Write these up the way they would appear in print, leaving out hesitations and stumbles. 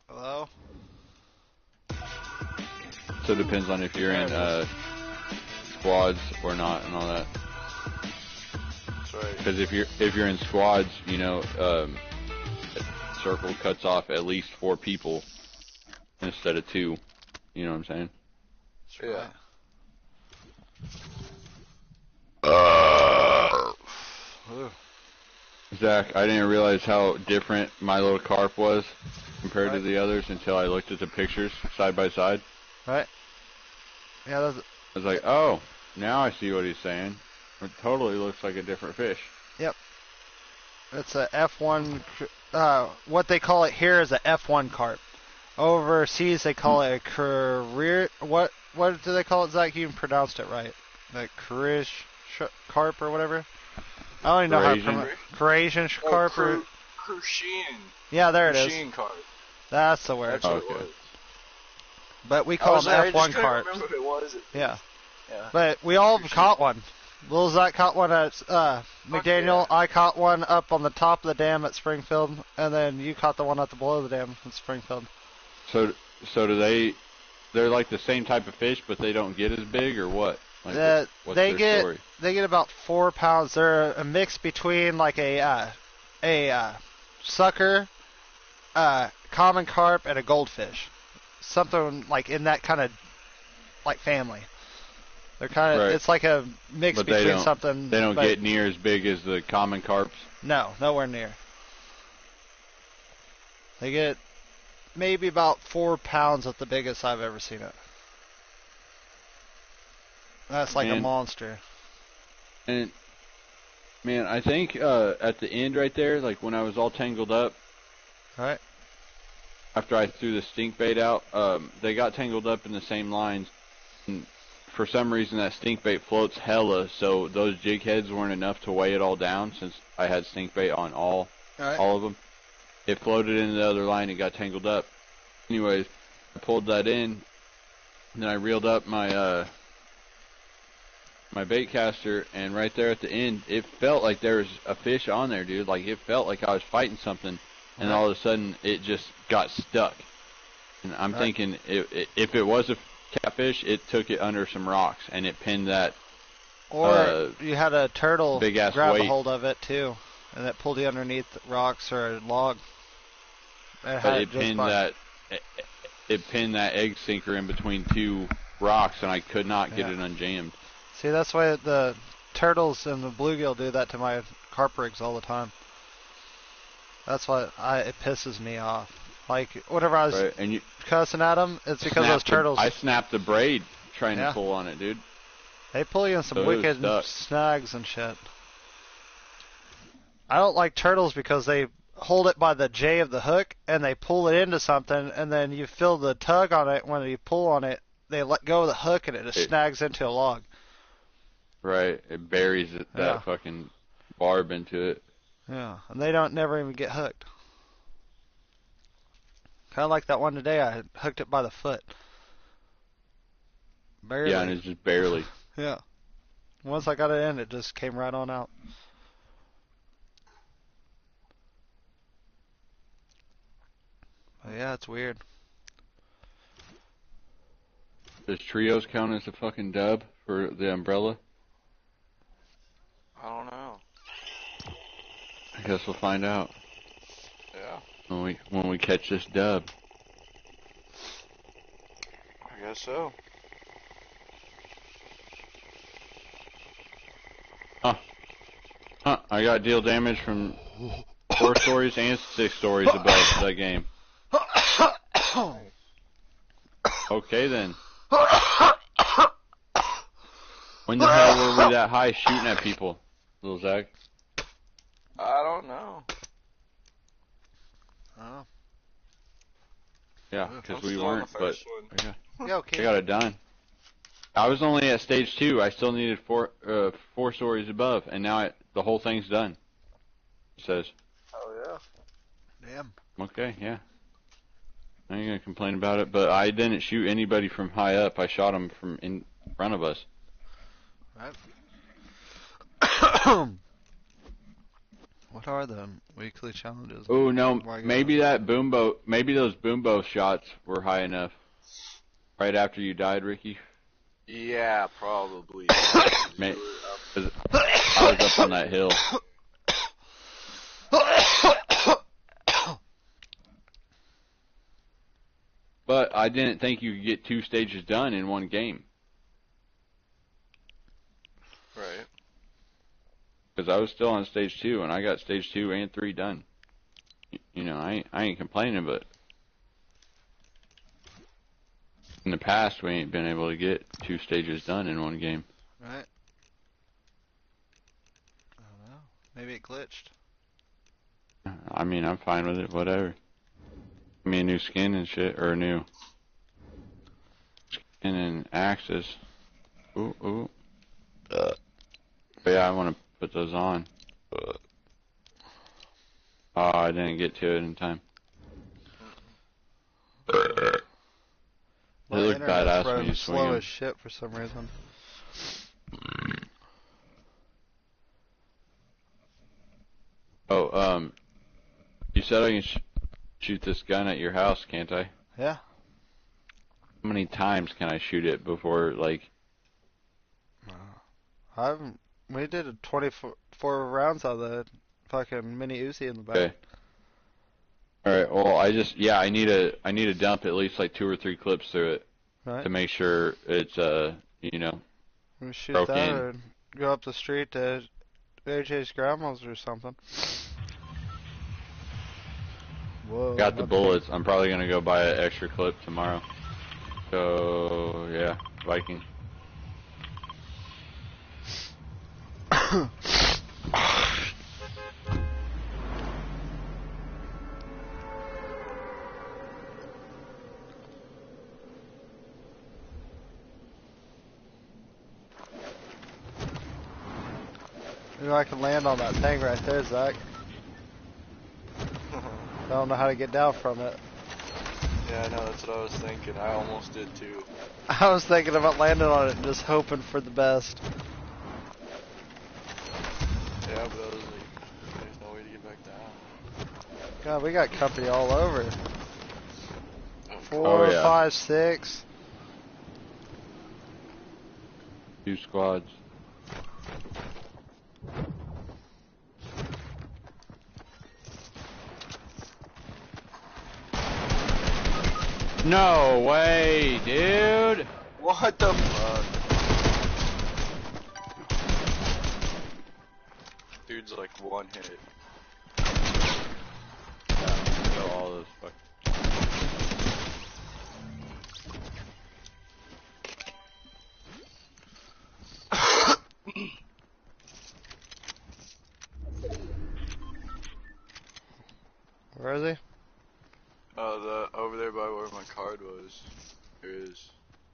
Hello? So it depends on if you're in squads or not and all that. That's right. Because if you're in squads, you know, circle cuts off at least 4 people instead of 2. You know what I'm saying? Yeah. Zach, I didn't realize how different my little carp was compared to the others until I looked at the pictures side by side. Right. Yeah, that's... I was like, oh, now I see what he's saying. It totally looks like a different fish. Yep. It's a F1, what they call it here is a F1 carp. Overseas they call it a career, what do they call it, Zach? You pronounced it right. The Kurish carp or whatever. I don't even know how to pronounce it. Croatian carp or... Crucian. Yeah, there it is. Crucian carp. That's the word. That's what it was. But we call them F1 I just couldn't carps. remember who it was. Yeah. Yeah. But we all caught one. Lil Zach caught one at McDaniel. Yeah. I caught one up on the top of the dam at Springfield, and then you caught the one at the below the dam in Springfield. So do they're like the same type of fish, but they don't get as big, or what? Like, what's their story? They get about 4 pounds. They're a mix between like a sucker, common carp, and a goldfish. Something like in that kind of like family. They're kind of it's like a mix between something. They don't get near as big as the common carps. No, nowhere near. They get maybe about 4 pounds at the biggest I've ever seen it. That's like a monster. And man, I think at the end right there, like when I was all tangled up, right after I threw the stink bait out, they got tangled up in the same lines. And for some reason, that stink bait floats hella, so those jig heads weren't enough to weigh it all down. Since I had stink bait on all of them, it floated into the other line and got tangled up. Anyways, I pulled that in, and then I reeled up my my bait caster, and right there at the end, it felt like there was a fish on there, dude. Like it felt like I was fighting something, and all of a sudden it just got stuck. And I'm thinking if it was a catfish, it took it under some rocks and it pinned that Or you had a turtle big ass grab a weight. hold of it too, and it pulled you underneath rocks or a log. But it pinned that egg sinker in between two rocks, and I could not get it unjammed. See, that's why the turtles and the bluegill do that to my carp rigs all the time. That's why it pisses me off. Like, whenever I was cussing at them, it's because those turtles... I snapped the braid trying to pull on it, dude. They pull you in some wicked snags and shit. I don't like turtles because they hold it by the J of the hook, and they pull it into something, and then you feel the tug on it. When you pull on it, they let go of the hook, and it just snags into a log. Right. It buries that fucking barb into it. Yeah, and they don't never even get hooked. Kind of like that one today, I hooked it by the foot. Barely. Yeah, and it's just barely. Yeah. Once I got it in, it just came right on out. But yeah, it's weird. Does Trios count as a fucking dub for the umbrella? I don't know. I guess we'll find out. Yeah. When we catch this dub. I guess so. Huh. I got deal damage from 4 stories and 6 stories above that game. Okay then. When the hell were we that high shooting at people, little Zach? I don't know. Oh. Yeah, because we weren't, but yeah, okay. I got it done. I was only at stage 2. I still needed 4 stories above, and now the whole thing's done. It says. Oh yeah. Damn. Okay, yeah. I ain't gonna complain about it, but I didn't shoot anybody from high up. I shot them from in front of us. Right. What are the weekly challenges? Oh no, maybe those boom bow shots were high enough. Right after you died, Ricky. Yeah, probably. I was up on that hill. But I didn't think you could get 2 stages done in one game. Right. Because I was still on stage 2, and I got stage 2 and 3 done. You know, I ain't complaining, but in the past we ain't been able to get 2 stages done in one game. Right. I don't know. Maybe it glitched. I mean, I'm fine with it, whatever. Give me a new skin and shit, or a new skin and axes. Ooh. But yeah, I want to put those on. Oh, I didn't get to it in time. It looked badass when you swing slow them. as shit for some reason. Oh, you said I can shoot this gun at your house, can't I? Yeah. How many times can I shoot it before, like... We did a 24 rounds out of the fucking mini Uzi in the back. Okay. Alright, well, I need to dump at least like 2 or 3 clips through it. Right. To make sure it's, you know, We shoot broke that in. or go up the street to AJ's grandma's or something. Whoa. Got the bullets. I'm probably going to go buy an extra clip tomorrow. So, yeah, Viking. Maybe I can land on that thing right there, Zach. I don't know how to get down from it. Yeah, I know, that's what I was thinking. I almost did too. I was thinking about landing on it and just hoping for the best. Yeah, but I was like, there's no way to get back down. God, we got company all over. Oh, 4, yeah. 5, 6. 2 squads. No way, dude! What the fuck? Dude's like one hit. Kill all those fuck. Where is he? Over there by where my card was. Here he is.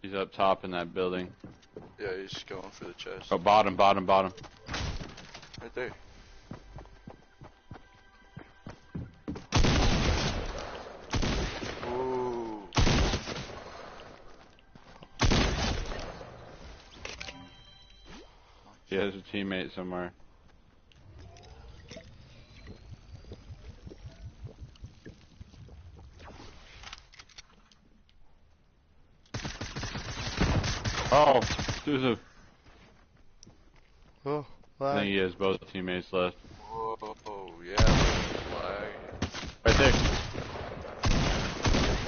He's up top in that building. Yeah, he's just going for the chest. Oh, bottom. Right there. Ooh. He has a teammate somewhere. Oh, there's a. Oh, I think he has both teammates left. Whoa, yeah, flag. Right there.